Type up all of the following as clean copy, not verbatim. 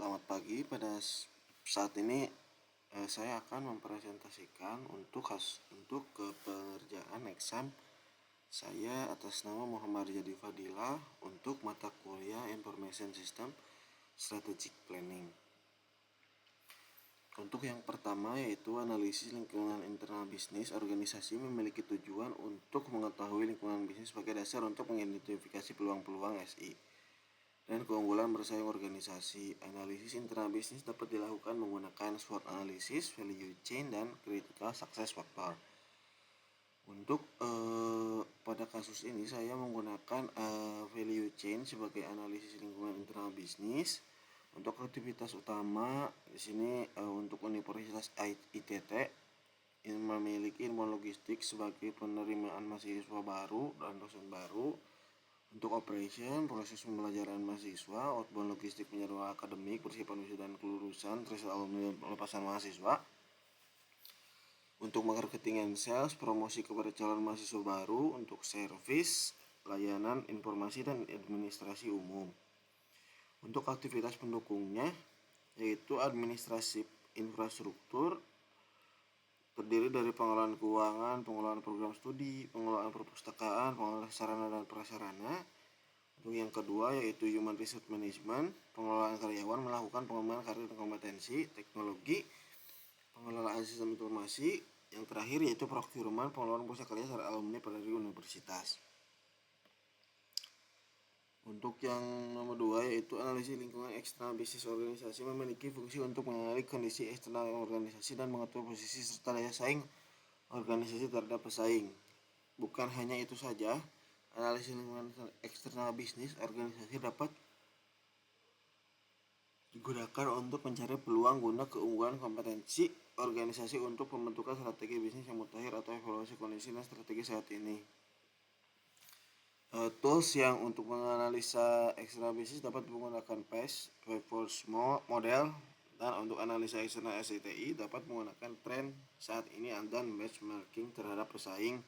Selamat pagi. Pada saat ini saya akan mempresentasikan untuk pengerjaan exam saya atas nama Muhammad Jadi Fadilah untuk mata kuliah Information System Strategic Planning. Untuk yang pertama yaitu analisis lingkungan internal bisnis. Organisasi memiliki tujuan untuk mengetahui lingkungan bisnis sebagai dasar untuk mengidentifikasi peluang-peluang SI dan keunggulan bersaing organisasi. Analisis internal bisnis dapat dilakukan menggunakan SWOT analysis, value chain, dan critical success factor. Untuk pada kasus ini saya menggunakan value chain sebagai analisis lingkungan internal bisnis. Untuk aktivitas utama di sini untuk Universitas ITT yang memiliki ilmu logistik sebagai penerimaan mahasiswa baru dan dosen baru. Untuk operation, proses pembelajaran mahasiswa, outbound logistik, penjadwalan akademik, persiapan wisuda dan kelulusan, tracer alumni, pelepasan mahasiswa. Untuk marketing and sales, promosi kepada calon mahasiswa baru. Untuk service, layanan, informasi, dan administrasi umum. Untuk aktivitas pendukungnya, yaitu administrasi infrastruktur, terdiri dari pengelolaan keuangan, pengelolaan program studi, pengelolaan perpustakaan, pengelolaan sarana dan prasarana. Untuk yang kedua yaitu Human Resource Management, pengelolaan karyawan, melakukan pengembangan karir dan kompetensi, teknologi, pengelolaan sistem informasi. Yang terakhir yaitu procurement, pengelolaan pusaka karya serta alumni dari universitas. Untuk yang nomor 2 yaitu analisis lingkungan eksternal bisnis. Organisasi memiliki fungsi untuk mengenali kondisi eksternal organisasi dan mengatur posisi serta daya saing organisasi terhadap pesaing. Bukan hanya itu saja, analisis lingkungan eksternal bisnis organisasi dapat digunakan untuk mencari peluang guna keunggulan kompetensi organisasi untuk pembentukan strategi bisnis yang mutakhir atau evaluasi kondisi dan strategi saat ini. Tools yang untuk menganalisa eksternal bisnis dapat menggunakan PES, Force Model, dan untuk analisa eksternal SITI dapat menggunakan tren saat ini dan benchmarking terhadap pesaing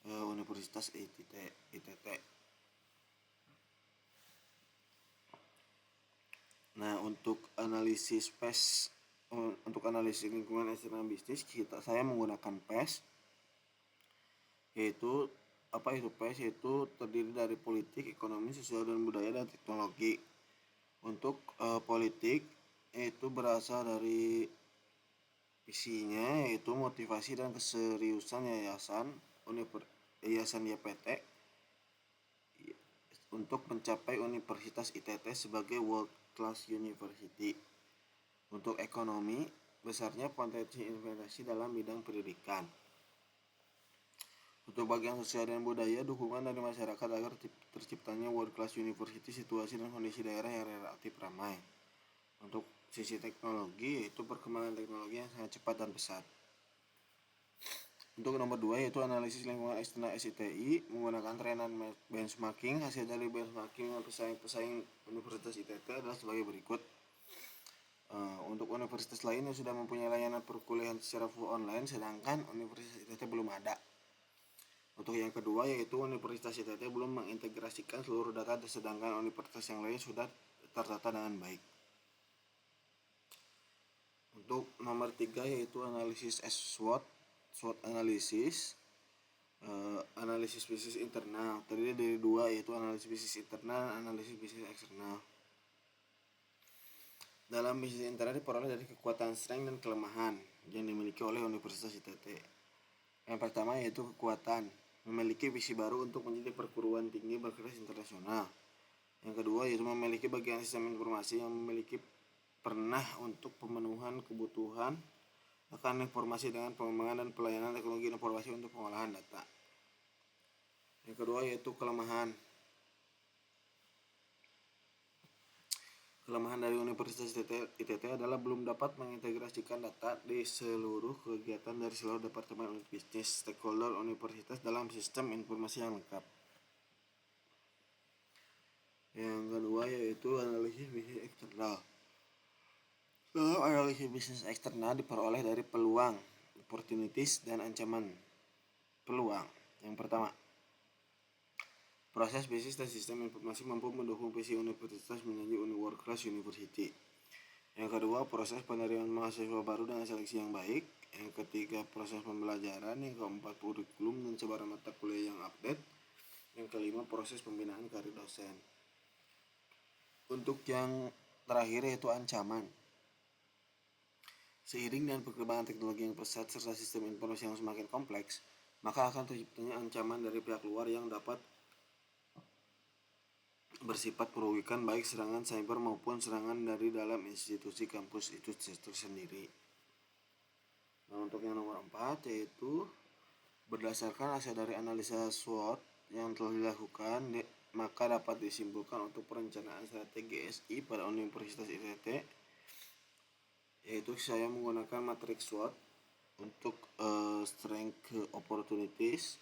Universitas ITT. Nah, untuk analisis PES, untuk analisis lingkungan eksternal bisnis, saya menggunakan PES, yaitu PES yaitu terdiri dari politik, ekonomi, sosial dan budaya, dan teknologi. Untuk politik yaitu berasal dari visinya, yaitu motivasi dan keseriusan yayasan YPT untuk mencapai Universitas ITT sebagai world class university. Untuk ekonomi, besarnya potensi investasi dalam bidang pendidikan. Untuk bagian sosial dan budaya, dukungan dari masyarakat agar terciptanya world class university, situasi dan kondisi daerah yang relatif ramai. Untuk sisi teknologi, yaitu perkembangan teknologi yang sangat cepat dan pesat. Untuk nomor 2 yaitu analisis lingkungan eksternal SITI menggunakan trenan benchmarking. Hasil dari benchmarking pesaing Universitas ITT adalah sebagai berikut. Untuk universitas lain yang sudah mempunyai layanan perkuliahan secara full online, sedangkan Universitas ITT belum ada. Untuk yang kedua yaitu Universitas ITT belum mengintegrasikan seluruh data, sedangkan universitas yang lain sudah tertata dengan baik. Untuk nomor 3 yaitu analisis SWOT analisis. Analisis bisnis internal terdiri dari 2 yaitu analisis bisnis internal dan analisis bisnis eksternal. Dalam bisnis internal diperoleh dari kekuatan, strength, dan kelemahan yang dimiliki oleh Universitas ITT. Yang pertama yaitu kekuatan, memiliki visi baru untuk menjadi perguruan tinggi berkelas internasional. Yang kedua yaitu memiliki bagian sistem informasi yang memiliki pernah untuk pemenuhan kebutuhan akan informasi dengan pengembangan dan pelayanan teknologi informasi untuk pengolahan data. Yang kedua yaitu kelemahan. Kelemahan dari Universitas ITT adalah belum dapat mengintegrasikan data di seluruh kegiatan dari seluruh departemen bisnis stakeholder universitas dalam sistem informasi yang lengkap. Yang kedua yaitu analisis bisnis eksternal. Dalam analisis bisnis eksternal diperoleh dari peluang, opportunities, dan ancaman. Peluang. Yang pertama, proses bisnis dan sistem informasi mampu mendukung visi universitas menjadi world class university. Yang kedua, proses penerimaan mahasiswa baru dengan seleksi yang baik. Yang ketiga, proses pembelajaran. Yang keempat, kurikulum dan sebaran mata kuliah yang update. Yang kelima, proses pembinaan karir dosen. Untuk yang terakhir yaitu ancaman. Seiring dengan perkembangan teknologi yang pesat serta sistem informasi yang semakin kompleks, maka akan terciptanya ancaman dari pihak luar yang dapat bersifat merugikan, baik serangan cyber maupun serangan dari dalam institusi kampus itu tersendiri. Nah, untuk yang nomor 4 yaitu berdasarkan hasil dari analisa SWOT yang telah dilakukan, maka dapat disimpulkan untuk perencanaan strategi SI pada Universitas ITT, yaitu saya menggunakan matriks SWOT untuk strength opportunities,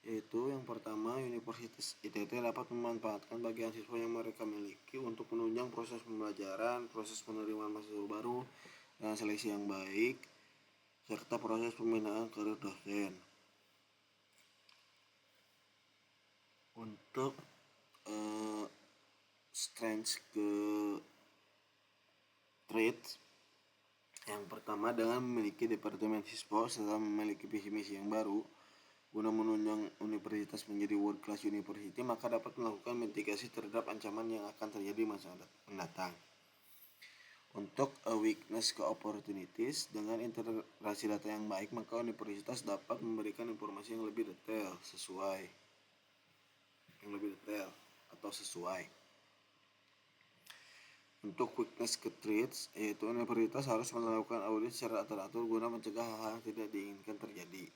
yaitu yang pertama, Universitas ITT dapat memanfaatkan bagian siswa yang mereka miliki untuk menunjang proses pembelajaran, proses penerimaan mahasiswa baru dengan seleksi yang baik, serta proses pembinaan karir dosen. Untuk strength ke traits, yang pertama dengan memiliki departemen siswa serta memiliki visi misi yang baru guna menunjang universitas menjadi world class university, maka dapat melakukan mitigasi terhadap ancaman yang akan terjadi masa mendatang. Untuk weakness ke opportunities, dengan integrasi data yang baik, maka universitas dapat memberikan informasi yang lebih detail sesuai. Untuk weakness ke traits, yaitu universitas harus melakukan audit secara teratur guna mencegah hal-hal yang tidak diinginkan terjadi.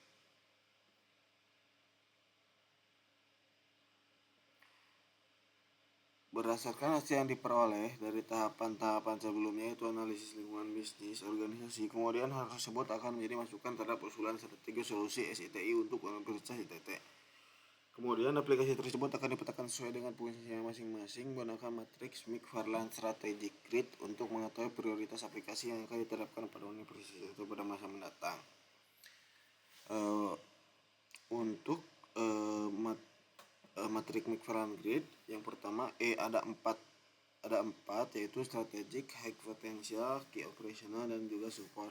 Berdasarkan hasil yang diperoleh dari tahapan-tahapan sebelumnya, yaitu analisis lingkungan bisnis organisasi, kemudian hal tersebut akan menjadi masukan terhadap usulan strategi solusi SITI untuk Universitas ITT. Kemudian aplikasi tersebut akan dipetakan sesuai dengan fungsinya masing-masing menggunakan matriks McFarland Strategic Grid untuk mengetahui prioritas aplikasi yang akan diterapkan pada universitas itu pada masa mendatang. Untuk matrik McFarland Grid, yang pertama ada empat yaitu strategic, high potential, key operational, dan juga support.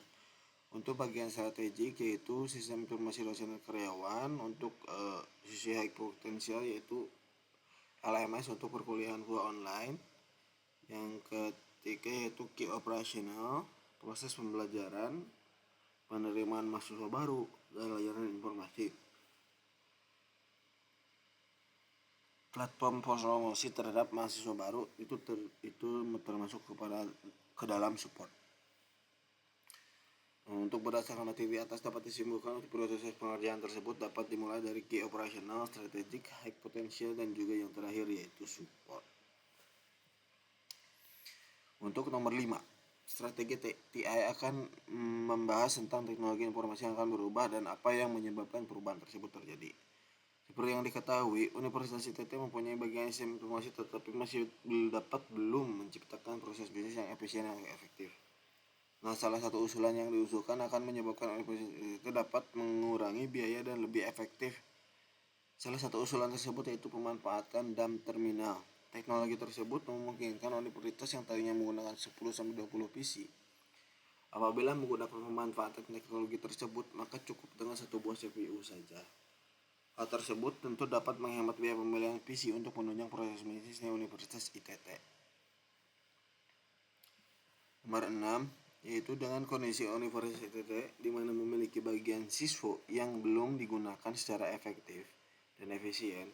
Untuk bagian strategik yaitu sistem informasi dosen dan karyawan. Untuk sisi high potential yaitu LMS untuk perkuliahan full online. Yang ketiga yaitu key operational, proses pembelajaran, penerimaan mahasiswa baru, dan layanan informasi. Platform promosi terhadap mahasiswa baru itu termasuk ke dalam support. Untuk berdasarkan materi atas dapat disimpulkan untuk proses pengerjaan tersebut dapat dimulai dari key operational, strategic, high potential, dan juga yang terakhir yaitu support. Untuk nomor 5, strategi TI akan membahas tentang teknologi informasi yang akan berubah dan apa yang menyebabkan perubahan tersebut terjadi. Seperti yang diketahui, Universitas ITT mempunyai bagian sistem informasi tetapi masih belum menciptakan proses bisnis yang efisien dan efektif. Nah, salah satu usulan yang diusulkan akan menyebabkan universitas ITT dapat mengurangi biaya dan lebih efektif. Salah satu usulan tersebut yaitu pemanfaatan dump terminal. Teknologi tersebut memungkinkan universitas yang tadinya menggunakan 10-20 PC. Apabila menggunakan pemanfaatan teknologi tersebut, maka cukup dengan satu buah CPU saja. Hal tersebut tentu dapat menghemat biaya pembelian PC untuk menunjang proses bisnisnya Universitas ITT. Nomor 6, yaitu dengan kondisi Universitas ITT di mana memiliki bagian siswa yang belum digunakan secara efektif dan efisien.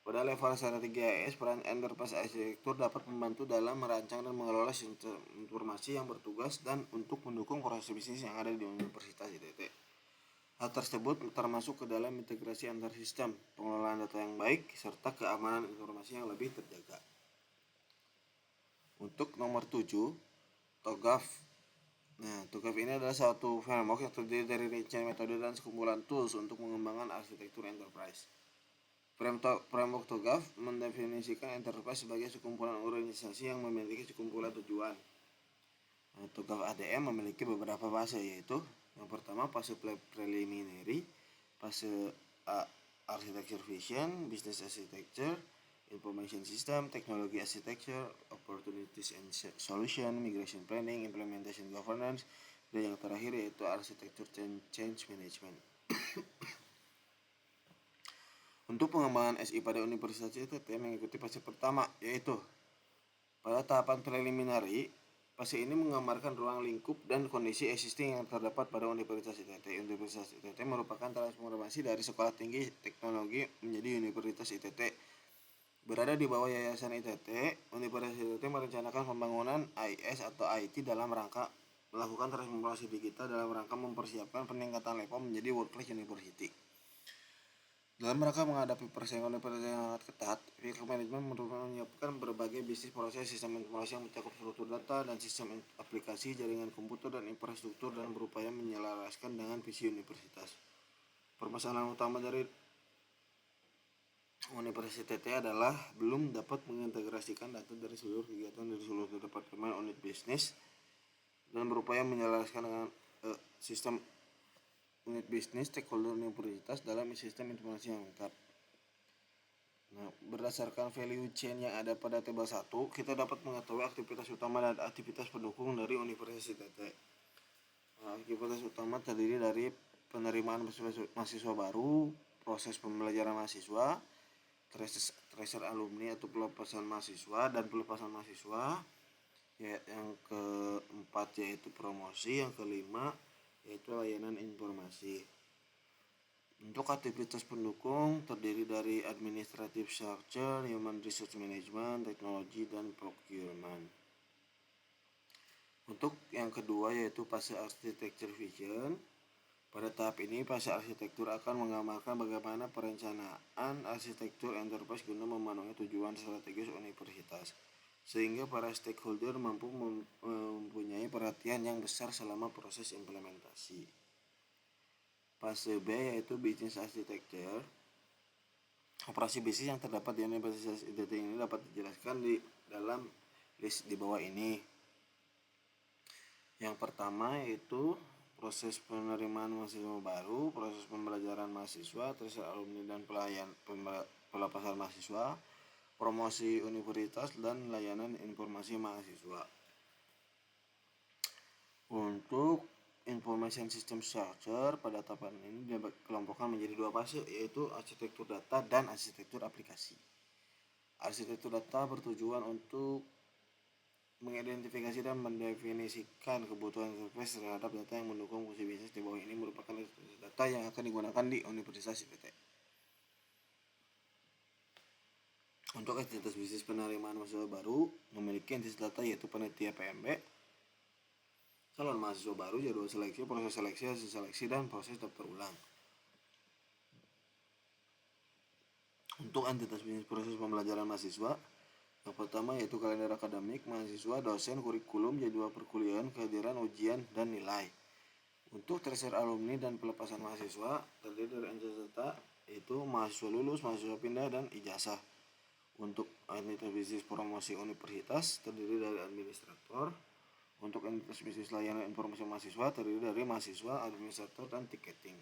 Pada level strategi AS, peran enterprise arsitektur dapat membantu dalam merancang dan mengelola sistem informasi yang bertugas dan untuk mendukung proses bisnis yang ada di Universitas ITT. Hal tersebut termasuk ke dalam integrasi antar sistem, pengelolaan data yang baik, serta keamanan informasi yang lebih terjaga. Untuk nomor 7, TOGAF. Nah, TOGAF ini adalah satu framework yang terdiri dari rincian metode dan sekumpulan tools untuk mengembangkan arsitektur enterprise. Framework TOGAF mendefinisikan enterprise sebagai sekumpulan organisasi yang memiliki sekumpulan tujuan. Nah, TOGAF ADM memiliki beberapa fase, yaitu yang pertama fase preliminary, fase architecture vision, business architecture, Information System, Technology Architecture, Opportunities and Solution, Migration Planning, Implementation Governance, dan yang terakhir yaitu Architecture Change Management. Untuk pengembangan SI pada Universitas ITT mengikuti fase pertama, yaitu pada tahapan preliminary. Fase ini menggambarkan ruang lingkup dan kondisi existing yang terdapat pada Universitas ITT. Universitas ITT merupakan transformasi dari Sekolah Tinggi Teknologi menjadi Universitas ITT. Berada di bawah Yayasan ITT, Universitas ITT merencanakan pembangunan IS atau IT dalam rangka melakukan transformasi digital dalam rangka mempersiapkan peningkatan level menjadi world-class university. Dalam rangka menghadapi persaingan universitas yang sangat ketat, pihak manajemen menyiapkan berbagai bisnis proses sistem informasi yang mencakup struktur data dan sistem aplikasi, jaringan komputer dan infrastruktur dan berupaya menyelaraskan dengan visi universitas. Permasalahan utama dari Universitas ITT adalah belum dapat mengintegrasikan data dari seluruh kegiatan dari seluruh departemen unit bisnis dan berupaya menyelaraskan dengan sistem unit bisnis stakeholder universitas dalam sistem informasi yang lengkap. Nah, berdasarkan value chain yang ada pada tabel 1, kita dapat mengetahui aktivitas utama dan aktivitas pendukung dari Universitas ITT. Nah, aktivitas utama terdiri dari penerimaan mahasiswa baru, proses pembelajaran mahasiswa, tracer alumni atau pelepasan mahasiswa dan pelepasan mahasiswa. Ya, yang keempat yaitu promosi, yang kelima yaitu layanan informasi. Untuk aktivitas pendukung terdiri dari administrative structure, human resource management, teknologi, dan procurement. Untuk yang kedua yaitu fase architecture vision. Pada tahap ini fase arsitektur akan menggambarkan bagaimana perencanaan arsitektur enterprise guna memenuhi tujuan strategis universitas, sehingga para stakeholder mampu mempunyai perhatian yang besar selama proses implementasi. Fase B yaitu Business Architecture. Operasi bisnis yang terdapat di Universitas ITT ini dapat dijelaskan di dalam list di bawah ini. Yang pertama yaitu proses penerimaan mahasiswa baru, proses pembelajaran mahasiswa, tracer alumni dan pelepasan mahasiswa, promosi universitas, dan layanan informasi mahasiswa. Untuk Information System Structure pada tahapan ini dikelompokkan menjadi dua fase, yaitu arsitektur data dan arsitektur aplikasi. Arsitektur data bertujuan untuk mengidentifikasi dan mendefinisikan kebutuhan interface terhadap data yang mendukung fungsi bisnis. Di bawah ini merupakan data yang akan digunakan di Universitas ITT. Untuk entitas bisnis penerimaan mahasiswa baru memiliki entitas data yaitu panitia PMB, calon mahasiswa baru, jadwal seleksi, proses seleksi, hasil seleksi, dan proses daftar ulang. Untuk entitas bisnis proses pembelajaran mahasiswa, yang pertama yaitu kalender akademik mahasiswa, dosen, kurikulum, jadwal perkuliahan, kehadiran, ujian, dan nilai. Untuk tracer alumni dan pelepasan mahasiswa terdiri dari entitas data yaitu mahasiswa lulus, mahasiswa pindah, dan ijazah. Untuk entitas bisnis promosi universitas terdiri dari administrator. Untuk entitas bisnis layanan informasi mahasiswa terdiri dari mahasiswa, administrator, dan tiketing.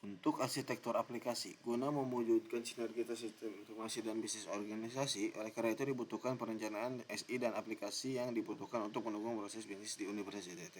Untuk arsitektur aplikasi, guna mewujudkan sinergitas sistem informasi dan bisnis organisasi, oleh karena itu dibutuhkan perencanaan SI dan aplikasi yang dibutuhkan untuk mendukung proses bisnis di Universitas ITT.